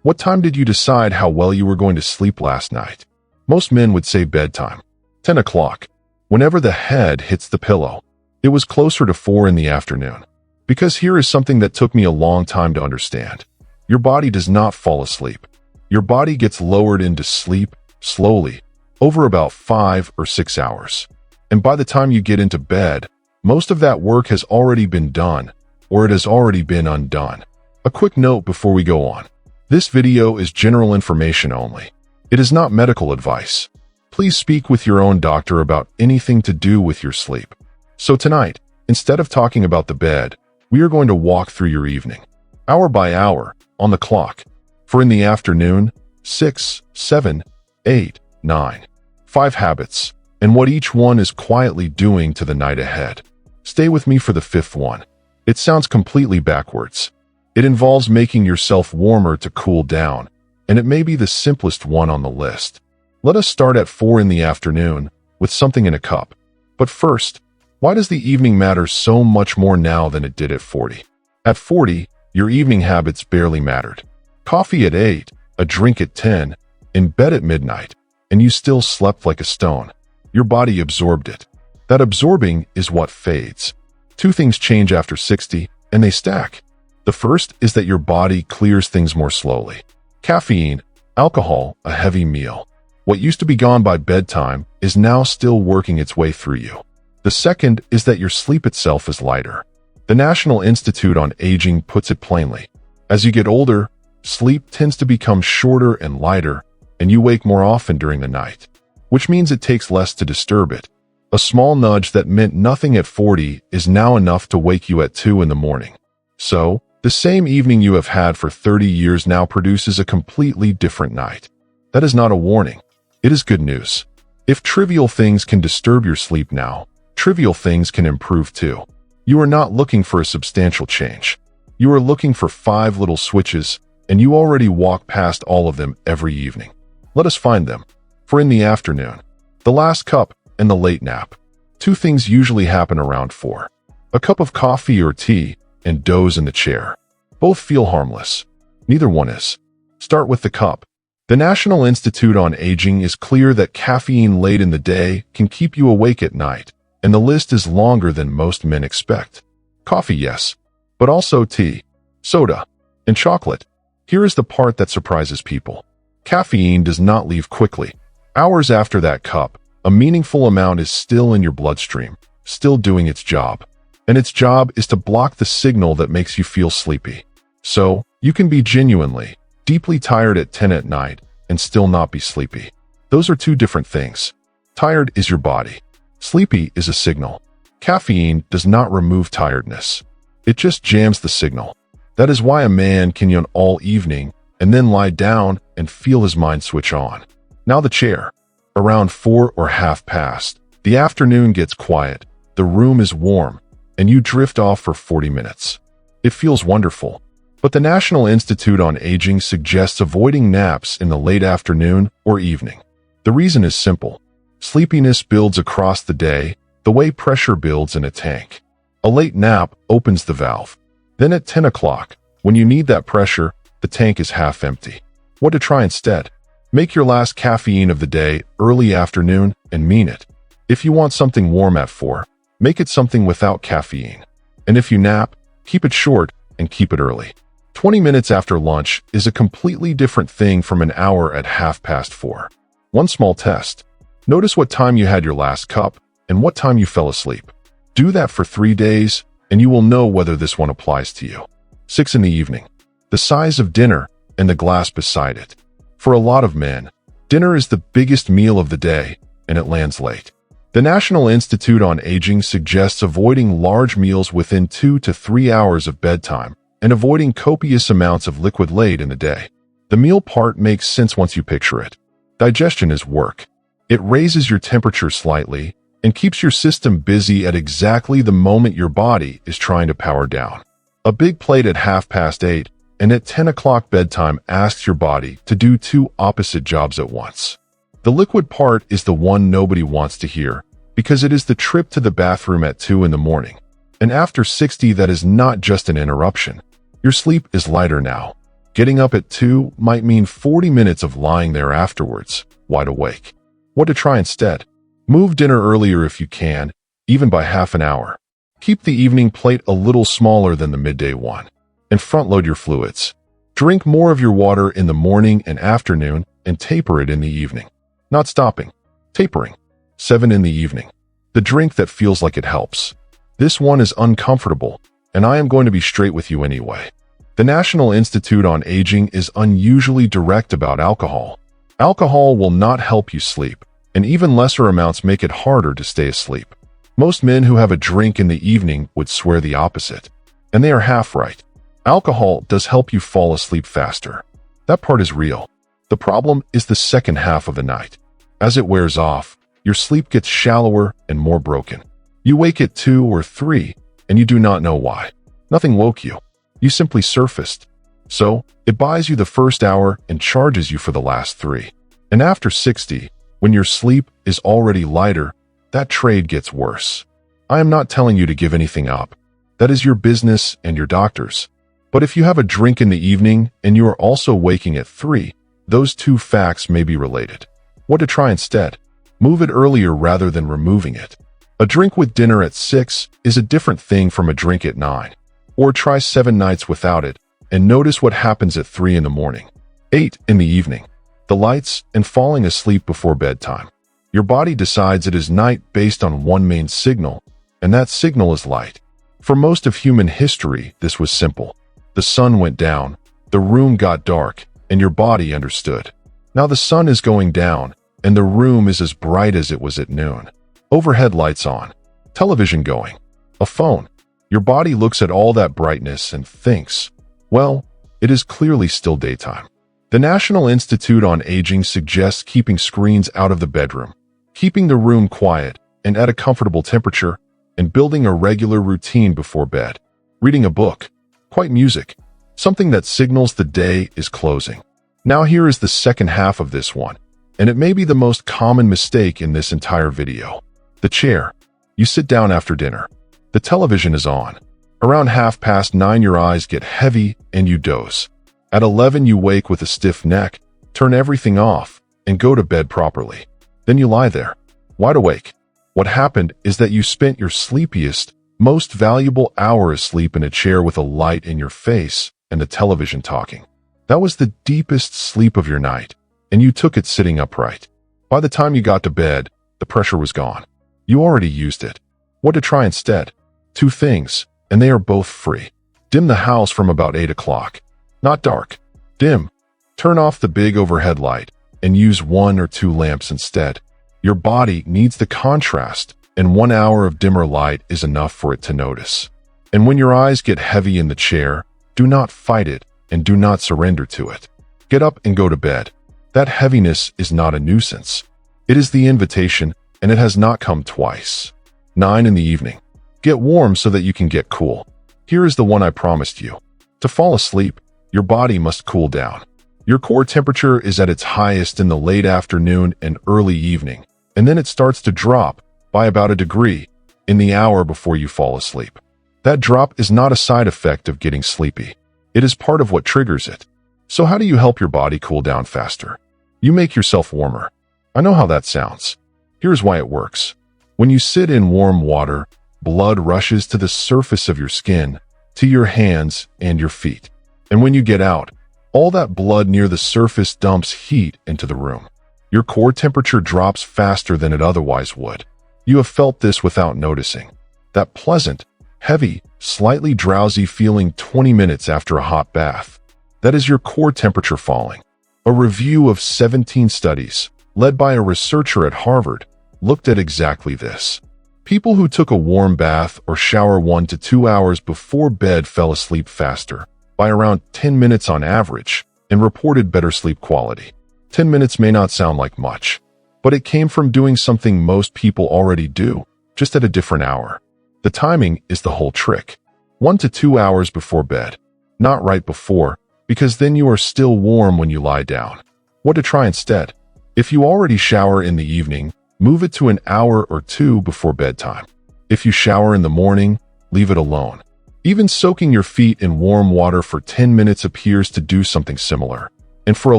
What time did you decide how well you were going to sleep last night? Most men would say bedtime. 10 o'clock. Whenever the head hits the pillow. It was closer to 4 in the afternoon. Because here is something that took me a long time to understand. Your body does not fall asleep. Your body gets lowered into sleep, slowly, over about 5 or 6 hours. And by the time you get into bed, most of that work has already been done, or it has already been undone. A quick note before we go on. This video is general information only. It is not medical advice. Please speak with your own doctor about anything to do with your sleep. So tonight, instead of talking about the bed, we are going to walk through your evening, hour by hour, on the clock. For in the afternoon, 6, 7, 8, 9, 5 habits, and what each one is quietly doing to the night ahead. Stay with me for the 5th one. It sounds completely backwards. It involves making yourself warmer to cool down, and it may be the simplest one on the list. Let us start at 4 in the afternoon, with something in a cup. But first, why does the evening matter so much more now than it did at 40? At 40, your evening habits barely mattered. Coffee at 8, a drink at 10, in bed at midnight, and you still slept like a stone. Your body absorbed it. That absorbing is what fades. 2 things change after 60, and they stack. The first is that your body clears things more slowly. Caffeine, alcohol, a heavy meal. What used to be gone by bedtime is now still working its way through you. The second is that your sleep itself is lighter. The National Institute on Aging puts it plainly. As you get older, sleep tends to become shorter and lighter, and you wake more often during the night, which means it takes less to disturb it. A small nudge that meant nothing at 40 is now enough to wake you at 2 in the morning. So, the same evening you have had for 30 years now produces a completely different night. That is not a warning. It is good news. If trivial things can disturb your sleep now, trivial things can improve too. You are not looking for a substantial change. You are looking for 5 little switches, and you already walk past all of them every evening. Let us find them. For in the afternoon, the last cup and the late nap. 2 things usually happen around 4. A cup of coffee or tea, and doze in the chair. Both feel harmless. Neither one is. Start with the cup. The National Institute on Aging is clear that caffeine late in the day can keep you awake at night, and the list is longer than most men expect. Coffee, yes, but also tea, soda, and chocolate. Here is the part that surprises people. Caffeine does not leave quickly. Hours after that cup, a meaningful amount is still in your bloodstream, still doing its job. And its job is to block the signal that makes you feel sleepy. So, you can be genuinely, deeply tired at 10 at night and still not be sleepy. Those are 2 different things. Tired is your body. Sleepy is a signal. Caffeine does not remove tiredness. It just jams the signal. That is why a man can yawn all evening and then lie down and feel his mind switch on. Now the chair. Around 4 or half past, the afternoon gets quiet, the room is warm, and you drift off for 40 minutes. It feels wonderful. But the National Institute on Aging suggests avoiding naps in the late afternoon or evening. The reason is simple. Sleepiness builds across the day, the way pressure builds in a tank. A late nap opens the valve. Then at 10 o'clock, when you need that pressure, the tank is half empty. What to try instead? Make your last caffeine of the day early afternoon and mean it. If you want something warm at 4, make it something without caffeine. And if you nap, keep it short and keep it early. 20 minutes after lunch is a completely different thing from an hour at 4:30. One small test. Notice what time you had your last cup and what time you fell asleep. Do that for 3 days, and you will know whether this one applies to you. 6 in the evening. The size of dinner and the glass beside it. For a lot of men, dinner is the biggest meal of the day, and it lands late. The National Institute on Aging suggests avoiding large meals within 2 to 3 hours of bedtime and avoiding copious amounts of liquid late in the day. The meal part makes sense once you picture it. Digestion is work. It raises your temperature slightly and keeps your system busy at exactly the moment your body is trying to power down. A big plate at 8:30 and at 10 o'clock bedtime asks your body to do 2 opposite jobs at once. The liquid part is the one nobody wants to hear because it is the trip to the bathroom at 2 in the morning. And after 60, that is not just an interruption. Your sleep is lighter now. Getting up at 2 might mean 40 minutes of lying there afterwards, wide awake. What to try instead? Move dinner earlier if you can, even by half an hour. Keep the evening plate a little smaller than the midday one. And front-load your fluids. Drink more of your water in the morning and afternoon and taper it in the evening. Not stopping. Tapering. 7 in the evening. The drink that feels like it helps. This one is uncomfortable, and I am going to be straight with you anyway. The National Institute on Aging is unusually direct about alcohol. Alcohol will not help you sleep, and even lesser amounts make it harder to stay asleep. Most men who have a drink in the evening would swear the opposite, and they are half right. Alcohol does help you fall asleep faster. That part is real. The problem is the second half of the night. As it wears off, your sleep gets shallower and more broken. You wake at 2 or 3, and you do not know why. Nothing woke you. You simply surfaced. So, it buys you the first hour and charges you for the last 3. And after 60, when your sleep is already lighter, that trade gets worse. I am not telling you to give anything up. That is your business and your doctor's. But if you have a drink in the evening and you are also waking at 3, those two facts may be related. What to try instead? Move it earlier rather than removing it. A drink with dinner at 6 is a different thing from a drink at 9. Or try 7 nights without it, and notice what happens at 3 in the morning. 8 in the evening. The lights and falling asleep before bedtime. Your body decides it is night based on one main signal, and that signal is light. For most of human history, this was simple. The sun went down, the room got dark, and your body understood. Now the sun is going down, and the room is as bright as it was at noon. Overhead lights on. Television going. A phone. Your body looks at all that brightness and thinks, well, it is clearly still daytime. The National Institute on Aging suggests keeping screens out of the bedroom, keeping the room quiet and at a comfortable temperature, and building a regular routine before bed. Reading a book, quiet music, something that signals the day is closing. Now here is the second half of this one, and it may be the most common mistake in this entire video. The chair. You sit down after dinner. The television is on. Around 9:30 your eyes get heavy and you doze. At 11 you wake with a stiff neck, turn everything off, and go to bed properly. Then you lie there, wide awake. What happened is that you spent your sleepiest, most valuable hour asleep in a chair with a light in your face and the television talking. That was the deepest sleep of your night, and you took it sitting upright. By the time you got to bed, the pressure was gone. You already used it. What to try instead? 2 things, and they are both free. Dim the house from about 8 o'clock. Not dark. Dim. Turn off the big overhead light and use 1 or 2 lamps instead. Your body needs the contrast, and 1 hour of dimmer light is enough for it to notice. And when your eyes get heavy in the chair, do not fight it and do not surrender to it. Get up and go to bed. That heaviness is not a nuisance. It is the invitation, and it has not come twice. 9 in the evening. Get warm so that you can get cool. Here is the one I promised you. To fall asleep, your body must cool down. Your core temperature is at its highest in the late afternoon and early evening, and then it starts to drop by about a degree in the hour before you fall asleep. That drop is not a side effect of getting sleepy. It is part of what triggers it. So how do you help your body cool down faster? You make yourself warmer. I know how that sounds. Here's why it works. When you sit in warm water, blood rushes to the surface of your skin, to your hands and your feet. And when you get out, all that blood near the surface dumps heat into the room. Your core temperature drops faster than it otherwise would. You have felt this without noticing. That pleasant, heavy, slightly drowsy feeling 20 minutes after a hot bath. That is your core temperature falling. A review of 17 studies, led by a researcher at Harvard, looked at exactly this. People who took a warm bath or shower 1 to 2 hours before bed fell asleep faster, by around 10 minutes on average, and reported better sleep quality. 10 minutes may not sound like much, but it came from doing something most people already do, just at a different hour. The timing is the whole trick. 1 to 2 hours before bed, not right before, because then you are still warm when you lie down. What to try instead? If you already shower in the evening, move it to an hour or 2 before bedtime. If you shower in the morning, leave it alone. Even soaking your feet in warm water for 10 minutes appears to do something similar. And for a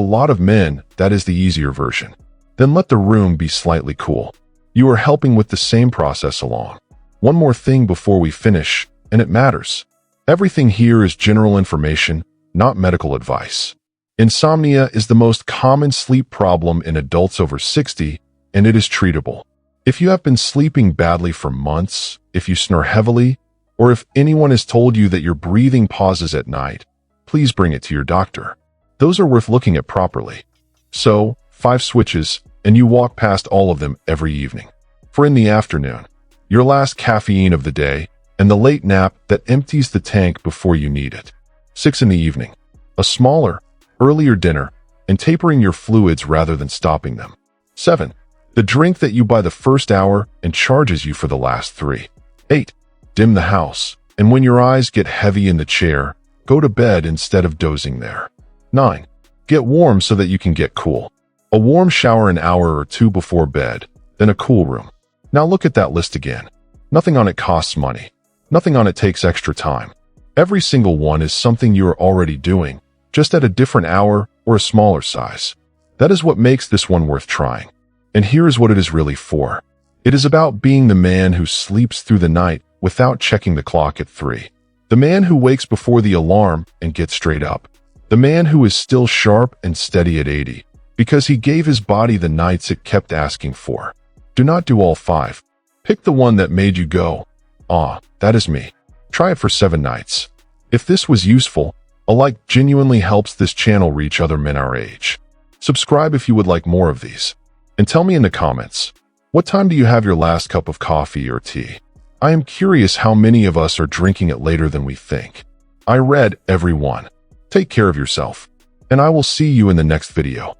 lot of men, that is the easier version. Then let the room be slightly cool. You are helping with the same process along. One more thing before we finish, and it matters. Everything here is general information, not medical advice. Insomnia is the most common sleep problem in adults over 60, and it is treatable. If you have been sleeping badly for months, if you snore heavily, or if anyone has told you that your breathing pauses at night, please bring it to your doctor. Those are worth looking at properly. So, 5 switches, and you walk past all of them every evening. For in the afternoon, your last caffeine of the day, and the late nap that empties the tank before you need it. 6 in the evening, a smaller, earlier dinner, and tapering your fluids rather than stopping them. 7. The drink that you buy the first hour and charges you for the last 3. 8. Dim the house, and when your eyes get heavy in the chair, go to bed instead of dozing there. 9. Get warm so that you can get cool. A warm shower an hour or 2 before bed, then a cool room. Now look at that list again. Nothing on it costs money. Nothing on it takes extra time. Every single one is something you are already doing, just at a different hour or a smaller size. That is what makes this one worth trying. And here is what it is really for. It is about being the man who sleeps through the night without checking the clock at 3. The man who wakes before the alarm and gets straight up. The man who is still sharp and steady at 80, because he gave his body the nights it kept asking for. Do not do all 5. Pick the one that made you go, "Ah, that is me." Try it for 7 nights. If this was useful, a like genuinely helps this channel reach other men our age. Subscribe if you would like more of these. And tell me in the comments, what time do you have your last cup of coffee or tea? I am curious how many of us are drinking it later than we think. I read every one. Take care of yourself, and I will see you in the next video.